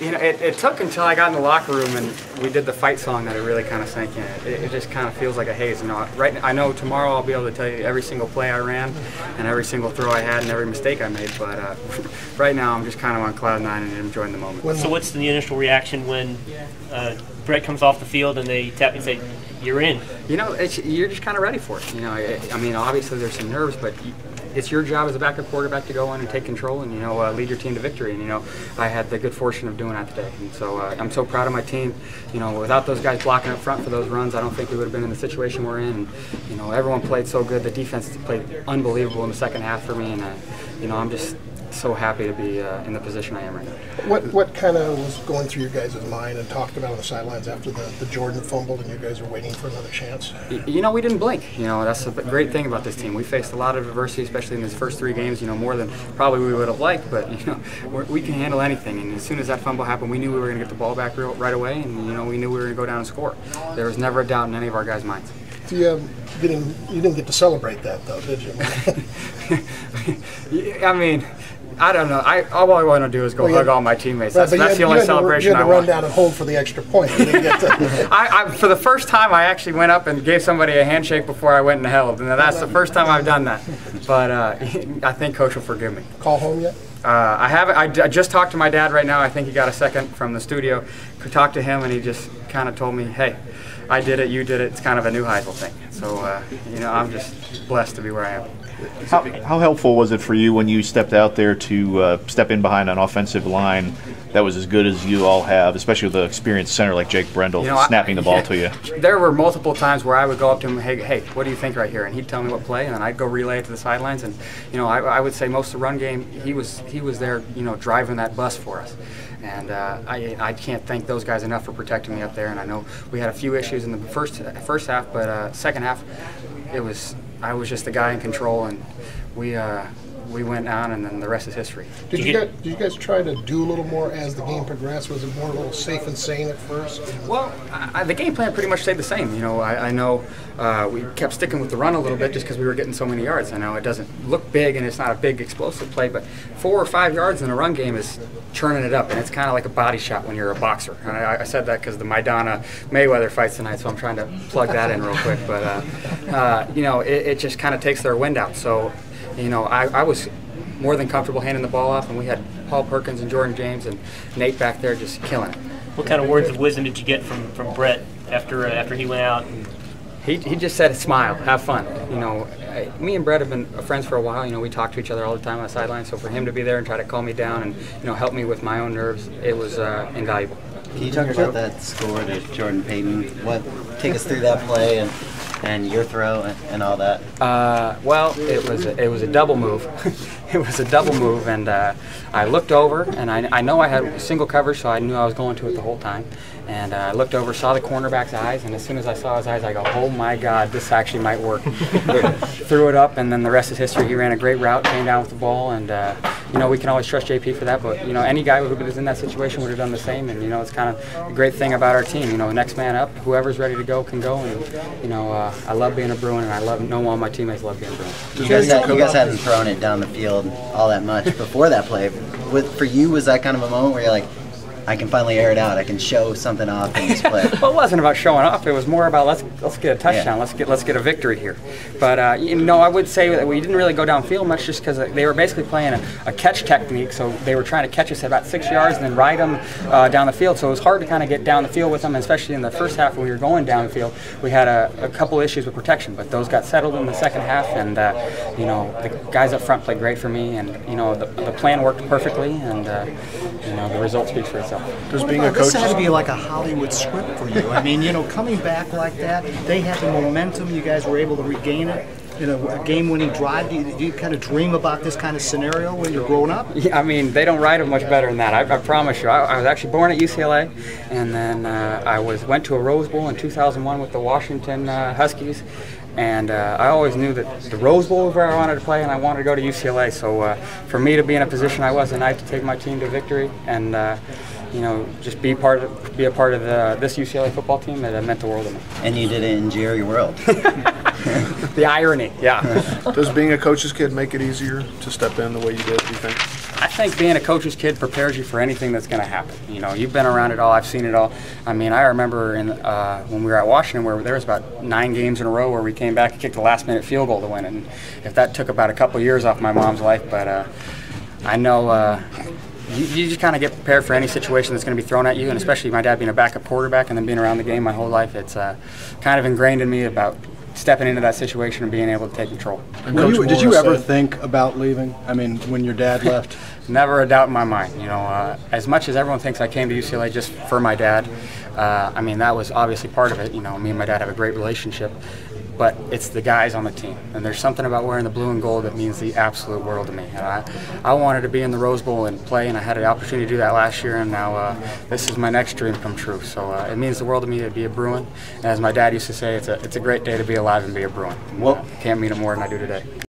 You know, it took until I got in the locker room and we did the fight song that it really kind of sank in. It just kind of feels like a haze. You know, I know tomorrow I'll be able to tell you every single play I ran and every single throw I had and every mistake I made. But right now I'm just kind of on cloud nine and enjoying the moment. So what's the initial reaction when Brett comes off the field and they tap and say, "You're in"? You know, you're just kind of ready for it. You know, I mean, obviously there's some nerves, but it's your job as a backup quarterback to go in and take control and, you know, lead your team to victory. And, you know, I had the good fortune of doing that today. And so I'm so proud of my team. You know, without those guys blocking up front for those runs, I don't think we would have been in the situation we're in. And, you know, everyone played so good. The defense played unbelievable in the second half for me. And, you know, I'm just so happy to be in the position I am right now. What kind of was going through your guys' mind and talked about on the sidelines after the Jordan fumbled and you guys were waiting for another chance? You know, we didn't blink. You know, that's the great thing about this team. We faced a lot of adversity, especially in these first 3 games, you know, more than probably we would have liked, but, you know, we can handle anything. And as soon as that fumble happened, we knew we were going to get the ball back right away, and, you know, we knew we were going to go down and score. There was never a doubt in any of our guys' minds. You didn't get to celebrate that, though, did you? I mean, I don't know. All I want to do is go hug all my teammates. That's the only celebration I want. You had to run down and hold for the extra point. You didn't get to. For the first time, I actually went up and gave somebody a handshake before I went and held, and that's the first time I've done that. But I think Coach will forgive me. Call home yet? I haven't. I just talked to my dad right now. I think he got a second from the studio. Could talk to him, and he just kind of told me, "Hey, I did it. You did it. It's kind of a Neuheisel thing." So you know, I'm just blessed to be where I am. How helpful was it for you when you stepped out there to step in behind an offensive line that was as good as you all have, especially with the experienced center like Jake Brendel, you know, snapping the ball to you? There were multiple times where I would go up to him, hey, what do you think right here? And he'd tell me what play, and then I'd go relay it to the sidelines. And, you know, I would say most of the run game, he was there, you know, driving that bus for us. And I can't thank those guys enough for protecting me up there. And I know we had a few issues in the first half, but second half, I was just the guy in control, and we went down, and then the rest is history. Did you guys try to do a little more as the game progressed? Was it more a little safe and sane at first? Well, the game plan pretty much stayed the same. You know, I know we kept sticking with the run a little bit just because we were getting so many yards. I know it doesn't look big, and it's not a big explosive play, but 4 or 5 yards in a run game is churning it up, and it's kind of like a body shot when you're a boxer. And I said that because the Maidana Mayweather fights tonight, so I'm trying to plug that in real quick. But you know, it just kind of takes their wind out. So, you know, I was more than comfortable handing the ball off, and we had Paul Perkins and Jordan James and Nate back there just killing it. What kind of words of wisdom did you get from Brett after he went out? He just said, smile, have fun. You know, me and Brett have been friends for a while. You know, we talk to each other all the time on the sideline. So for him to be there and try to calm me down and, you know, help me with my own nerves, it was invaluable. Can you talk about that score to Jordan Payton? Take us through that play and your throw and all that? Well, it was a double move. It was a double move, and I looked over, and I know I had single coverage, so I knew I was going to it the whole time. And I looked over, saw the cornerback's eyes, and as soon as I saw his eyes, I go, oh my God, this actually might work. Threw it up, and then the rest is history. He ran a great route, came down with the ball, and you know, we can always trust JP for that, but you know, any guy who was in that situation would have done the same. And you know, it's kind of a great thing about our team. You know, next man up, whoever's ready to go can go. And you know, I love being a Bruin, and I know all my teammates love being a Bruin. You guys hadn't thrown it down the field all that much before that play. For you, was that kind of a moment where you're like, I can finally air it out. I can show something off in this play. Well, it wasn't about showing off. It was more about let's get a touchdown. Yeah. Let's get a victory here. But you know, I would say that we didn't really go downfield much, just because they were basically playing a catch technique. So they were trying to catch us at about 6 yards and then ride them down the field. So it was hard to kind of get down the field with them, especially in the first half when we were going down the field. We had a couple issues with protection, but those got settled in the second half. And you know, the guys up front played great for me, and you know, the plan worked perfectly, and you know, the result speaks for itself. Does being a coach, this had to be like a Hollywood script for you. I mean, you know, coming back like that, they had the momentum. You guys were able to regain it. You know, a game-winning drive. Do you kind of dream about this kind of scenario when you're growing up? Yeah, I mean, they don't write it much better than that. I promise you. I was actually born at UCLA, and then I went to a Rose Bowl in 2001 with the Washington Huskies. And I always knew that the Rose Bowl was where I wanted to play, and I wanted to go to UCLA. So for me to be in a position I was tonight to take my team to victory, and you know, just be a part of this UCLA football team, that meant the world to me. And you did it in Jerry World. The irony, yeah. Does being a coach's kid make it easier to step in the way you did, do you think? I think being a coach's kid prepares you for anything that's going to happen. You know, you've been around it all. I've seen it all. I mean, I remember when we were at Washington where there was about 9 games in a row where we came back and kicked the last-minute field goal to win. And if that took about a couple of years off my mom's life, but I know you just kind of get prepared for any situation that's going to be thrown at you, and especially my dad being a backup quarterback and then being around the game my whole life, it's kind of ingrained in me about stepping into that situation and being able to take control. Did you ever think about leaving? I mean, when your dad left? Never a doubt in my mind. You know, as much as everyone thinks I came to UCLA just for my dad, I mean, that was obviously part of it. You know, me and my dad have a great relationship, but it's the guys on the team. And there's something about wearing the blue and gold that means the absolute world to me. And I wanted to be in the Rose Bowl and play, and I had the opportunity to do that last year, and now this is my next dream come true. So it means the world to me to be a Bruin. And as my dad used to say, it's a great day to be alive and be a Bruin. Well, can't mean it more than I do today.